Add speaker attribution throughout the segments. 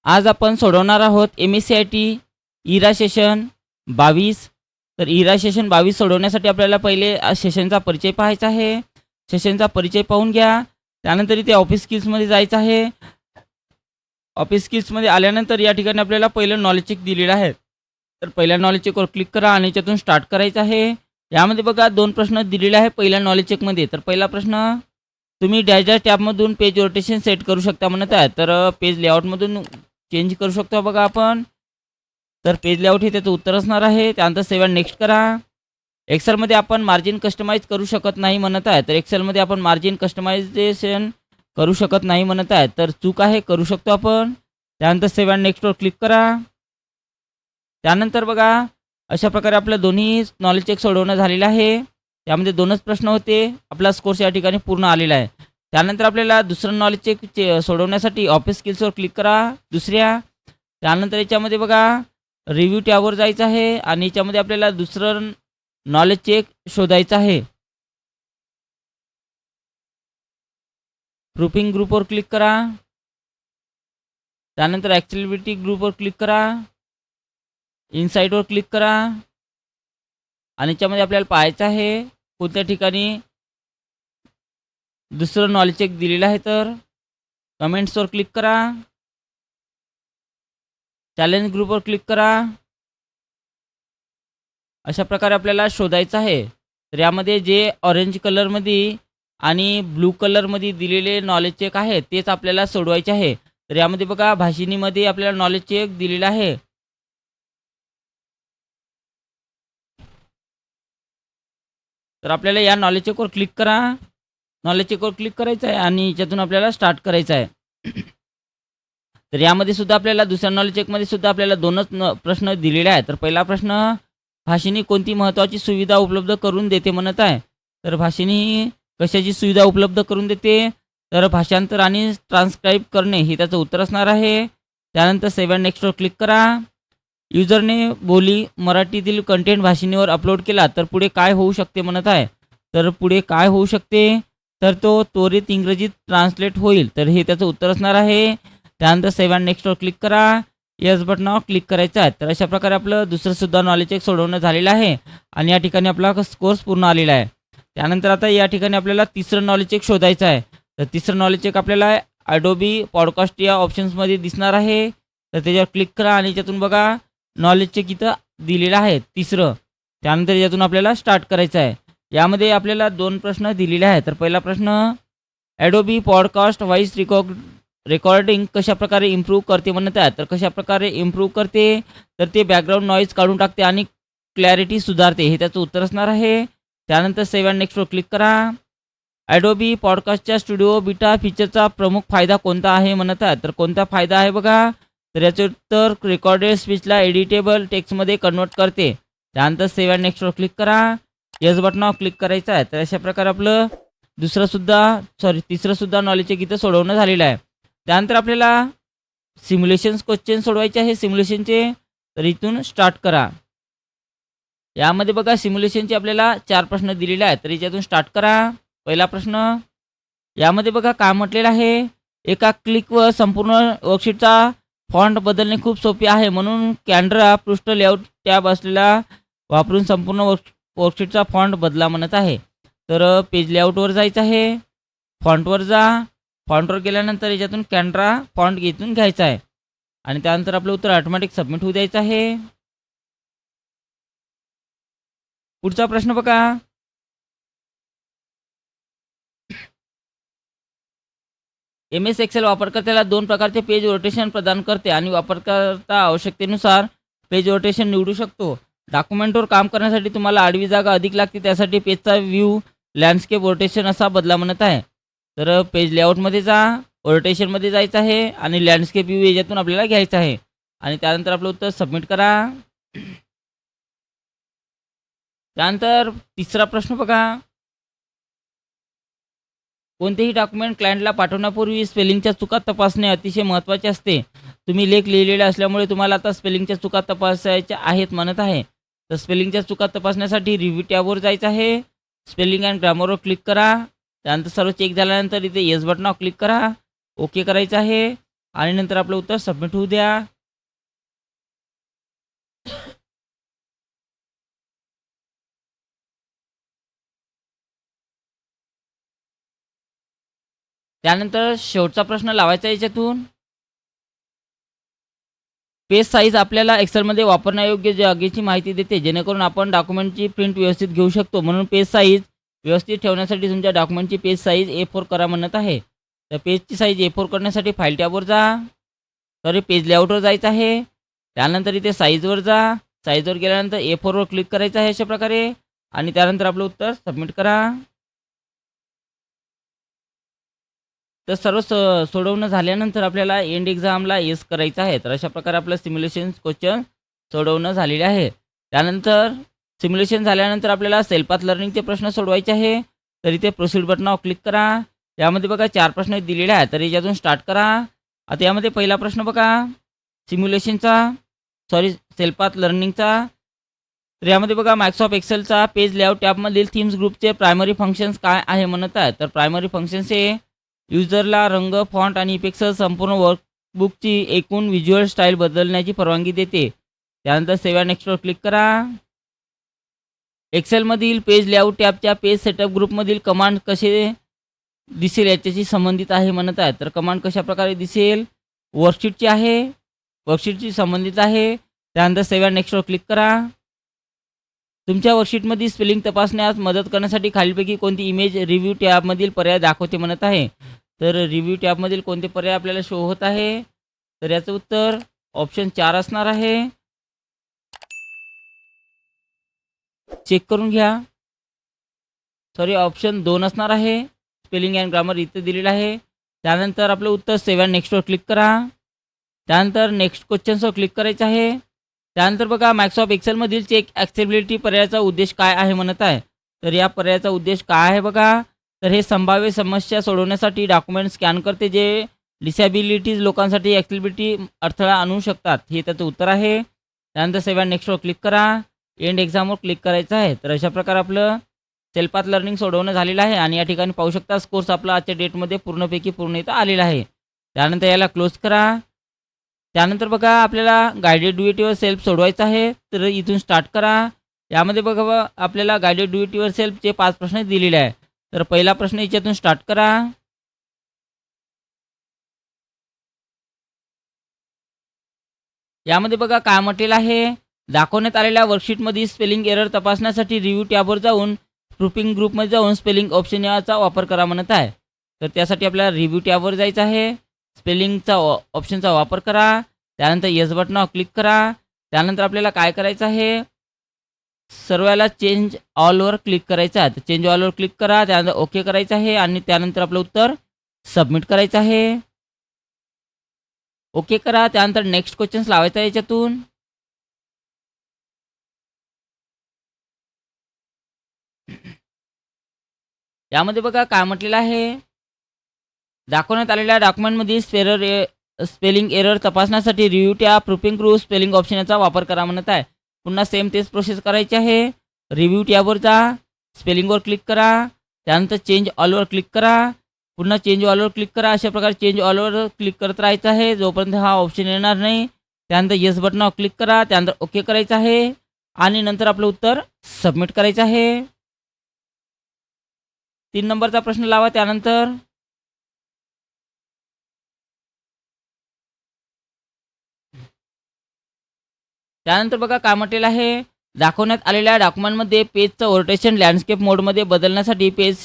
Speaker 1: आज आपण सोडवणार आहोत MSCIT इरा सेशन 22। तर इरा सेशन 22 सोडवण्यासाठी आपल्याला पहिले सेशनचा परिचय पाहायचा आहे। सेशनचा परिचय पाहून घ्या। त्यानंतर इथे ऑफिस स्किल्समध्ये जायचं आहे। ऑफिस स्किल्समध्ये आल्यानंतर या ठिकाणी आपल्याला पहिलं नॉलेज चेक दिलेलं आहे। तर पहिल्या नॉलेज चेकवर क्लिक करा आणि याच्यातून स्टार्ट करायचं आहे। यामध्ये बघा 2 प्रश्न दिलेले आहे पहिल्या नॉलेज चेकमध्ये। तर पहिला प्रश्न, तुम्ही डॅश डॅश टॅबमधून पेज रोटेशन सेट करू शकता म्हणत आहे। तर पेज लेआउटमधून चेंज करू शकतो बघा आपण। तर पेज लेआउट हे त्याचं उत्तर असणार आहे। त्यानंतर सेव्ह अँड नेक्स्ट करा। एक्सेलमध्ये आपण मार्जिन कस्टमाइज करू शकत नाही म्हणत आहे। तर एक्सेलमध्ये आपण मार्जिन कस्टमायझेशन करू शकत नाही म्हणत आहे। तर चूक आहे, करू शकतो आपण। त्यानंतर सेव्ह अँड नेक्स्टवर क्लिक करा। त्यानंतर बघा अशा प्रकारे आपलं दोन्ही नॉलेज चेक सोडवणं झालेलं आहे। त्यामध्ये 2च प्रश्न होते। आपला स्कोर्स या ठिकाणी पूर्ण आलेला आहे। त्यानंतर आपल्याला दुसरं नॉलेज चेक सोडवण्यासाठी ऑफिस स्किल्सवर क्लिक करा दुसऱ्या। त्यानंतर याच्यामध्ये बघा रिव्ह्यू टॅबवर जायचं आहे आणि याच्यामध्ये आपल्याला दुसरं नॉलेज चेक शोधायचं आहे। प्रूफिंग ग्रुपवर क्लिक करा। त्यानंतर ॲक्टिव्हिटी ग्रुपवर क्लिक करा। इनसाइटवर क्लिक करा आणि याच्यामध्ये आपल्याला पाहायचं आहे कोणत्या ठिकाणी दुसरं नॉलेज चेक दिलेलं आहे। तर कमेंट्सवर क्लिक करा। चॅलेंज ग्रुपवर क्लिक करा। अशा प्रकारे आपल्याला शोधायचं आहे। तर यामध्ये जे ऑरेंज कलरमध्ये आणि ब्लू कलरमध्ये दिलेले नॉलेज चेक आहे तेच आपल्याला सोडवायचे आहे। तर यामध्ये बघा भाषिणीमध्ये आपल्याला नॉलेज चेक दिलेला आहे। तर आपल्याला या नॉलेज चेकवर क्लिक करा। नॉलेज चेकवर क्लिक करायचं आहे आणि याच्यातून आपल्याला स्टार्ट करायचं आहे। तर यामध्ये सुद्धा आपल्याला दुसऱ्या नॉलेज चेकमध्ये सुद्धा आपल्याला 2च प्रश्न दिलेले आहेत। तर पहिला प्रश्न, भाषिणी कोणती महत्त्वाची सुविधा उपलब्ध करून देते म्हणत आहे। तर भाषिणी कशाची सुविधा उपलब्ध करून देते? तर भाषांतर आणि ट्रान्स्क्राईब करणे हे त्याचं उत्तर असणार आहे। त्यानंतर सेव्ह अँड नेक्स्टवर क्लिक करा। युजरने बोली मराठीतील कंटेंट भाषिणीवर अपलोड केला तर पुढे काय होऊ शकते म्हणत आहे। तर पुढे काय होऊ शकते? तर तो त्वरित इंग्रजीत ट्रान्सलेट होईल। तर हे त्याचं उत्तर असणार आहे। त्यानंतर सेव्ह अँड नेक्स्टवर क्लिक करा। येस बटनावर क्लिक करायचं आहे। तर अशा प्रकारे आपलं दुसरं सुद्धा नॉलेज चेक सोडवणं झालेलं आहे आणि या ठिकाणी आपला स्कोर्स पूर्ण आलेला आहे। त्यानंतर आता या ठिकाणी आपल्याला तिसरं नॉलेज चेक शोधायचं आहे। तर तिसरं नॉलेज चेक आपल्याला अडोबी पॉडकास्ट या ऑप्शन्समध्ये दिसणार आहे। तर त्याच्यावर क्लिक करा आणि याच्यातून बघा नॉलेज चेक इथं दिलेलं आहे तिसरं। त्यानंतर यातून आपल्याला स्टार्ट करायचं आहे। यामध्ये आपल्याला 2 प्रश्न दिलेले आहेत। तर पहिला प्रश्न, अडोबी पॉडकास्ट व्हॉइस रेकॉर्डिंग कशाप्रकारे इम्प्रूव्ह करते म्हणत आहे। तर कशाप्रकारे इम्प्रूव्ह करते? तर ते बॅकग्राऊंड नॉईज काढून टाकते आणि क्लॅरिटी सुधारते हे त्याचं उत्तर असणार आहे। त्यानंतर सेव्ह अँड नेक्स्टवर क्लिक करा। अडोबी पॉडकास्टच्या स्टुडिओ बीटा फीचरचा प्रमुख फायदा कोणता आहे म्हणत आहे। तर कोणता फायदा आहे बघा? तर याचे उत्तर रेकॉर्डेड स्पीचला एडिटेबल टेक्स्टमध्ये कन्वर्ट करते। त्यानंतर सेव्ह अँड नेक्स्टवर क्लिक करा। येस बटनावर क्लिक करायचं आहे। तर अशा प्रकारे आपलं तिसरं सुद्धा नॉलेज चेक इथं सोडवणं झालेलं आहे। त्यानंतर आपल्याला सिम्युलेशन्स क्वेश्चन सोडवायचे आहे सिम्युलेशनचे। तर इथून स्टार्ट करा। यामध्ये बघा सिम्युलेशनचे आपल्याला 4 प्रश्न दिलेले आहेत। तर याच्यातून स्टार्ट करा। पहिला प्रश्न, यामध्ये बघा काय म्हटलेलं आहे, एका क्लिकवर संपूर्ण वर्कशीटचा फॉन्ट बदलणे खूप सोपे आहे म्हणून कॅनरा पृष्ठ लेआउट टॅब असलेला वापरून संपूर्ण वर्कशीटचा फॉन्ट बदला म्हणत आहे। तर पेज लेआउटवर जायचं आहे। फॉन्टवर जा। फॉन्टवर गेल्यानंतर याच्यातून कॅनरा फॉन्ट इथून घ्यायचा आहे आणि त्यानंतर आपलं उत्तर ऑटोमॅटिक सबमिट होऊ द्यायचं आहे। पुढचा प्रश्न बघा, MS एक्सेल वापरकर्त्याला 2 प्रकारचे पेज रोटेशन प्रदान करते आणि वापरकर्ता आवश्यकतेनुसार पेज रोटेशन निवडू शकतो। डॉक्युमेंटवर काम करण्यासाठी तुम्हाला आडवी जागा अधिक लागते, त्यासाठी पेजचा व्ह्यू लँडस्केप रोटेशन असा बदला म्हणत आहे। तर पेज लेआउटमध्ये जा, रोटेशनमध्ये जायचं आहे आणि लँडस्केप व्ह्यू याच्यातून आपल्याला घ्यायचं आहे आणि त्यानंतर आपलं उत्तर सबमिट करा। त्यानंतर तिसरा प्रश्न बघा, कोणतेही डॉक्युमेंट क्लायंटला पाठवण्यापूर्वी स्पेलिंगच्या चुका तपासणे अतिशय महत्त्वाचे असते। तुम्ही लेख लिहिलेले असल्यामुळे तुम्हाला आता स्पेलिंगच्या चुका तपासायच्या आहेत म्हणत आहे। तर स्पेलिंगच्या चुका तपासण्यासाठी रिव्ह्यू टॅबवर जायचं आहे। स्पेलिंग अँड ग्रामरवर क्लिक करा। त्यानंतर सर्व चेक झाल्यानंतर इथे येस बटनावर क्लिक करा। ओके करायचं आहे आणि नंतर आपलं उत्तर सबमिट होऊ द्या. त्यानंतर शेवटचा प्रश्न लावायचा याच्यातून. पेज साईज आपल्याला एक्सेलमध्ये वापरण्यायोग्य जागेची माहिती देते, जेणेकरून आपण डॉक्युमेंटची प्रिंट व्यवस्थित घेऊ शकतो. म्हणून पेज साईज व्यवस्थित ठेवण्यासाठी तुमच्या डॉक्युमेंटची पेज साईज A4 करा म्हणत आहे. तर पेजची साईज A4 करण्यासाठी फाईल टॅबवर जा. सॉरी, पेज लेआउटवर जायचं आहे. त्यानंतर इथे साईजवर जा. साईजवर गेल्यानंतर A4वर क्लिक करायचं आहे अशा प्रकारे आणि त्यानंतर आपलं उत्तर सबमिट करा. तर सर्व सोडवणं झाल्यानंतर आपल्याला एंड एक्झामला येस करायचं आहे. तर अशा प्रकारे आपलं सिम्युलेशन क्वेश्चन सोडवणं झालेले आहे. त्यानंतर सिम्युलेशन झाल्यानंतर आपल्याला सेल्फ पाथ लर्निंगचे प्रश्न सोडवायचे आहे. तर इथे प्रोसीड बटनावर क्लिक करा. यामध्ये बघा 4 प्रश्न दिलेले आहेत. तर याच्यातून स्टार्ट करा. आता यामध्ये पहिला प्रश्न बघा सिम्युलेशनचा, सॉरी सेल्फ पाथ लर्निंगचा. तर यामध्ये बघा मायक्रोसॉफ्ट एक्सेलचा पेज लेआउट टॅबमधील थीम्स ग्रुपचे प्रायमरी फंक्शन्स काय आहे म्हणत आहे. तर प्रायमरी फंक्शन्स हे युजरला रंग, फॉन्ट आणि इफेक्टसह संपूर्ण वर्कबुकची एकूण व्हिज्युअल स्टाईल बदलण्याची परवानगी देते. त्यानंतर सेव्ह अँड नेक्स्टवर क्लिक करा. एक्सेलमधील पेज लेआउट टॅबच्या पेज सेटअप ग्रुपमधील कमांड कसे दिसेल याच्याशी संबंधित आहे म्हणत आहे. तर कमांड कशा प्रकारे दिसेल, वर्कशीटची आहे, वर्कशीटशी संबंधित आहे. त्यानंतर सेव्ह अँड नेक्स्टवर क्लिक करा. तुमच्या वर्कशीटमध्ये स्पेलिंग तपासण्यास मदत करण्यासाठी खालीलपैकी कोणती इमेज रिव्ह्यू टॅबमधील पर्याय दाखवते म्हणत आहे. तर रिव्ह्यू टॅबमधील कोणते पर्याय आपल्याला शो होत आहे. तर याचं उत्तर ऑप्शन 4 असणार आहे. चेक करून घ्या. सॉरी, ऑप्शन 2 असणार आहे. स्पेलिंग अँड ग्रामर इथे दिलेलं आहे. त्यानंतर आपलं उत्तर सेव्ह अँड नेक्स्टवर क्लिक करा. त्यानंतर नेक्स्ट क्वेश्चन्सवर क्लिक करायचं आहे. त्यानंतर बघा मायक्रोसॉफ्ट एक्सेलमधील चेक ॲक्सेसिबिलिटी पर्यायाचा उद्देश काय आहे म्हणत आहे. तर या पर्यायाचा उद्देश काय आहे बघा. तर हे संभाव्य समस्या सोडवण्यासाठी डॉक्युमेंट स्कॅन करते जे डिसॅबिलिटीज लोकांसाठी ॲक्सेसिबिलिटी अडथळा आणू शकतात. हे त्याचं उत्तर आहे. त्यानंतर सेव्ह अँड नेक्स्टवर क्लिक करा. एंड एक्झामवर क्लिक करायचं आहे. तर अशा प्रकारे आपलं सेल्फ पाथ लर्निंग सोडवणं झालेलं आहे आणि या ठिकाणी पाहू शकता कोर्स आपला आजच्या डेटमध्ये पूर्णपैकी पूर्ण इथं आलेला आहे. त्यानंतर याला क्लोज करा. त्यानंतर बघा आपल्याला guided do it yourself सोडवायचं आहे. तर इथून स्टार्ट करा. यामध्ये बघा आपल्याला गायडेड डू इट युअर सेल्फचे 5 प्रश्न दिलेले आहे. तर पहिला प्रश्न याच्यातून स्टार्ट करा. यामध्ये बघा काय म्हटलेलं आहे. दाखवण्यात आलेल्या वर्कशीटमध्ये स्पेलिंग एरर तपासण्यासाठी रिव्ह्यू टॅबवर जाऊन प्रूफिंग ग्रुपमध्ये जाऊन स्पेलिंग ऑप्शन याचा वापर करा म्हणत आहे. तर त्यासाठी आपल्याला रिव्ह्यू टॅबवर जायचं आहे. स्पेलिंगचा ऑप्शनचा वापर करा. त्यानंतर येस बटनावर क्लिक करा. त्यानंतर आपल्याला काय करायचं आहे, सर्वाला चेंज ऑलवर क्लिक करायचं आहे. तर चेंज ऑलवर क्लिक करा. त्यानंतर ओके करायचं आहे आणि त्यानंतर आपलं उत्तर सबमिट करायचं आहे. ओके करा. त्यानंतर नेक्स्ट क्वेश्चन्स लावायचा आहे याच्यातून. यामध्ये बघा काय म्हटलेलं आहे. दाखवण्यात आलेल्या डॉक्युमेंटमध्ये स्पेलिंग एरर तपासण्यासाठी review tab, proofing group, spelling option याचा वापर करा म्हणत आहे. पुन्हा सेम तेच प्रोसेस करायची आहे. रिव्ह्यू टॅबवर जा, स्पेलिंगवर क्लिक करा. त्यानंतर चेंज ऑलवर क्लिक करा. पुन्हा चेंज ऑलवर क्लिक करा. अशा प्रकारे चेंज ऑलवर क्लिक करत राहायचं आहे जोपर्यंत हा ऑप्शन येणार नाही. त्यानंतर येस बटनावर क्लिक करा. त्यानंतर ओके करायचं आहे आणि नंतर आपलं उत्तर सबमिट करायचं आहे. 3 नंबरचा प्रश्न लावा. त्यानंतर बघा काय म्हटलेलं आहे. दाखवण्यात आलेल्या डॉक्युमेंटमध्ये पेजचं ओरिएंटेशन लँडस्केप मोडमध्ये बदलण्यासाठी page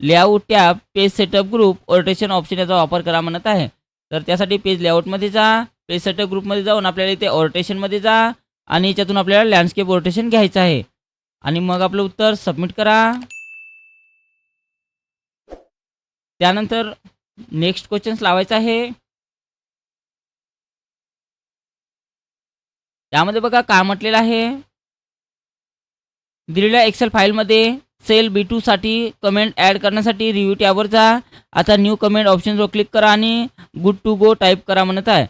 Speaker 1: layout tab, page setup group, orientation option याचा वापर करा म्हणत आहे. तर त्यासाठी पेज लेआउटमध्ये जा, पेज सेटअप ग्रुपमध्ये जाऊन आपल्याला इथे ओरिएंटेशनमध्ये जा आणि याच्यातून आपल्याला लँडस्केप ओरिएंटेशन घ्यायचं आहे आणि मग आपलं उत्तर सबमिट करा. त्यानंतर नेक्स्ट क्वेश्चन्स लावायचा आहे. यामध्ये बघा काय म्हटलेलं आहे. दिलेल्या एक्सेल फाईलमध्ये सेल B2 साठी कमेंट ॲड करण्यासाठी रिव्ह्यू टॅबवर जा. आता न्यू कमेंट ऑप्शनवर क्लिक करा आणि गुड टू गो टाईप करा म्हणत आहे.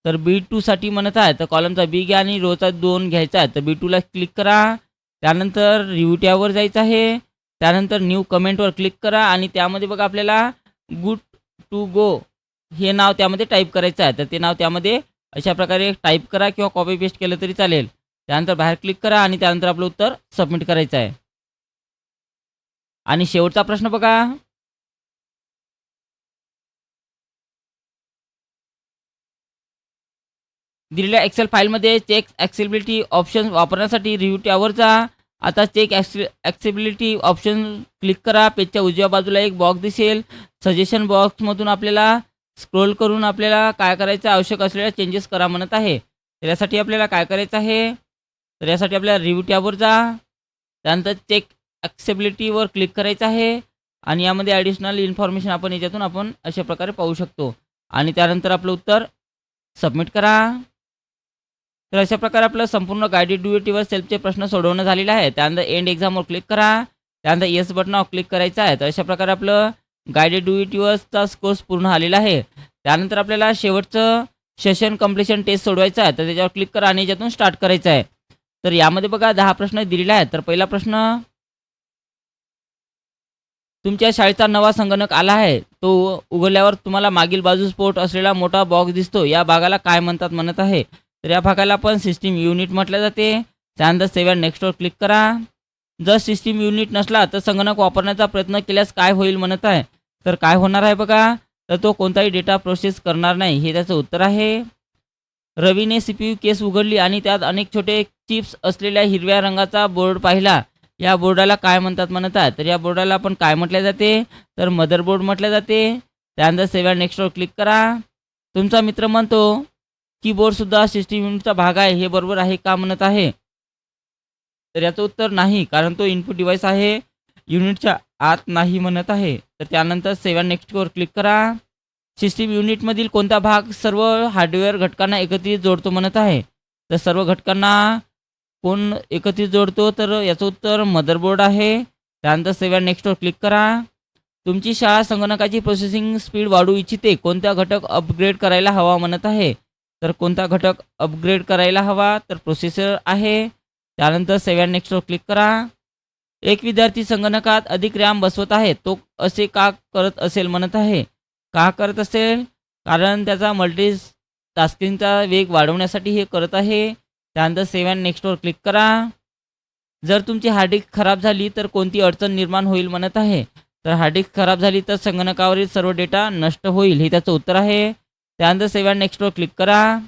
Speaker 1: तर B2 साठी म्हणत आहे तर कॉलमचा B घ्या आणि रोचा 2 घ्यायचा आहे. तर B2ला क्लिक करा. त्यानंतर रिव्ह्यू टॅबवर जायचं आहे. त्यानंतर न्यू कमेंटवर क्लिक करा आणि त्यामध्ये बघा आपल्याला गुड टू गो हे नाव त्यामध्ये टाईप करायचं आहे. तर ते नाव त्यामध्ये अशा प्रकारे टाईप करा किंवा कॉपी पेस्ट केलं तरी चालेल. त्यानंतर बाहेर क्लिक करा आणि त्यानंतर आपलं उत्तर सबमिट करायचं आहे. आणि शेवटचा प्रश्न बघा. दिलेल्या एक्सेल फाईलमध्ये चेक ॲक्सेसिबिलिटी ऑप्शन वापरण्यासाठी रिव्ह्यू टॅबवर जा. आता चेक ॲक्सेसिबिलिटी ऑप्शन क्लिक करा. पेजच्या उजव्या बाजूला एक बॉक्स दिसेल. सजेशन बॉक्समधून आपल्याला स्क्रोल करून आपल्याला काय करायचं आवश्यक असलेल्या चेंजेस करा म्हणत आहे. तर यासाठी आपल्याला काय करायचं आहे, तर यासाठी आपल्याला रिव्ह्यू टॅबवर जा. त्यानंतर चेक ॲक्सेसिबिलिटीवर क्लिक करायचं आहे आणि यामध्ये ॲडिशनल इन्फॉर्मेशन आपण याच्यातून आपण अशा प्रकारे पाहू शकतो. आणि त्यानंतर आपलं उत्तर सबमिट करा. तर अशा प्रकारे आपलं संपूर्ण गाइडेड ड्युएटीवर सेल्फचे प्रश्न सोडवणं झालेलं आहे. त्यानंतर एंड एक्झामवर क्लिक करा. त्यानंतर येस बटनावर क्लिक करायचं आहे. तर अशा प्रकारे आपलं गाइडेड ड्युएटीवरचा कोर्स पूर्ण झालेला आहे. त्यानंतर आपल्याला शेवटचं सेशन कंप्लीशन टेस्ट सोडवायचं आहे. तर त्याच्यावर क्लिक करा आणि याच्यातून स्टार्ट करायचं आहे. तर यामध्ये बघा 10 प्रश्न दिलेले आहेत. तर पहिला प्रश्न, तुमच्या शाळेचा नवा संगणक आला आहे. तो उघडल्यावर तुम्हाला मागील बाजूस पोर्ट असलेला मोठा बॉक्स दिसतो. या भागाला काय म्हणतात म्हणत आहे. तर या भागाला आपण सिस्टीम युनिट म्हटले जाते. त्यानंतर सेव्ह अँड नेक्स्टवर क्लिक करा. जर सिस्टीम युनिट नसला तर संगणक वापरण्याचा प्रयत्न केल्यास काय होईल म्हणत आहे. तर काय होणार आहे बघा, तर तो कोणताही डेटा प्रोसेस करणार नाही, हे त्याचं उत्तर आहे. रवीने सीपीयू केस उघडली आणि त्यात अनेक छोटे चिप्स असलेल्या हिरव्या रंगाचा बोर्ड पाहिला. या बोर्डाला काय म्हणतात म्हणत आहे. तर या बोर्डाला आपण काय म्हटले जाते, तर मदरबोर्ड म्हटले जाते. त्यानंतर सेव्ह अँड नेक्स्टवर क्लिक करा. तुमचा मित्र म्हणतो कीबोर्डसुद्धा सिस्टीम युनिटचा भाग आहे, हे बरोबर आहे का म्हणत आहे. तर याचं उत्तर नाही, कारण तो इनपुट डिव्हाइस आहे, युनिटच्या आत नाही म्हणत आहे. तर त्यानंतर सेव्ह अँड नेक्स्टवर क्लिक करा. सिस्टीम युनिटमधील कोणता भाग सर्व हार्डवेअर घटकांना एकत्रित जोडतो म्हणत आहे. तर सर्व घटकांना कोण एकत्रित जोडतो, तर याचं उत्तर मदरबोर्ड आहे. त्यानंतर सेव्ह अँड नेक्स्टवर क्लिक करा. तुमची शाळा संगणकाची प्रोसेसिंग स्पीड वाढवू इच्छिते. कोणता घटक अपग्रेड करायला हवा म्हणत आहे. तर कोणता घटक अपग्रेड करायला हवा, तर प्रोसेसर आहे. त्यानंतर सेव्ह अँड नेक्स्टवर क्लिक करा. एक विद्यार्थी संगणकात अधिक रॅम बसवत आहे. तो असे का करत असेल म्हणत आहे. का करत असेल, कारण त्याचा टास्किंगचा वेग वाढवण्यासाठी हे करत आहे. त्यानंतर सेव्ह अँड नेक्स्टवर क्लिक करा. जर तुमची हार्ड डिस्क खराब झाली तर कोणती अडचण निर्माण होईल म्हणत आहे. तर हार्ड डिस्क खराब झाली तर संगणकावरील सर्व डेटा नष्ट होईल, हे त्याचं उत्तर आहे. त्यानंतर सेव्ह अँड नेक्स्टवर क्लिक करा.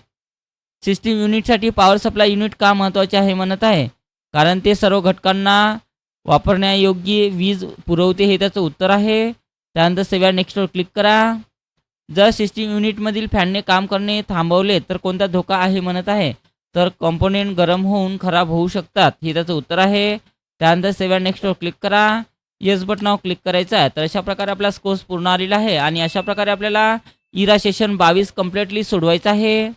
Speaker 1: सिस्टीम युनिटसाठी पॉवर सप्लाय युनिट का महत्त्वाचे आहे म्हणत आहे. कारण ते सर्व घटकांना वापरण्यायोग्य वीज पुरवते, हे त्याचं उत्तर आहे. त्यानंतर सेव्ह अँड नेक्स्टवर क्लिक करा. जर सिस्टीम युनिटमधील फॅनने काम करणे थांबवले तर कोणता धोका आहे म्हणत आहे. तर कॉम्पोनेंट गरम होऊन खराब होऊ शकतात, हे त्याचं उत्तर आहे. त्यानंतर सेव्ह अँड नेक्स्टवर क्लिक करा. येस बटनावर क्लिक करायचं आहे. तर अशा प्रकारे आपला कोर्स पूर्ण आलेला आहे आणि अशा प्रकारे आपल्याला इरा सेशन 22 कम्प्लिटली सोडवायचं आहे.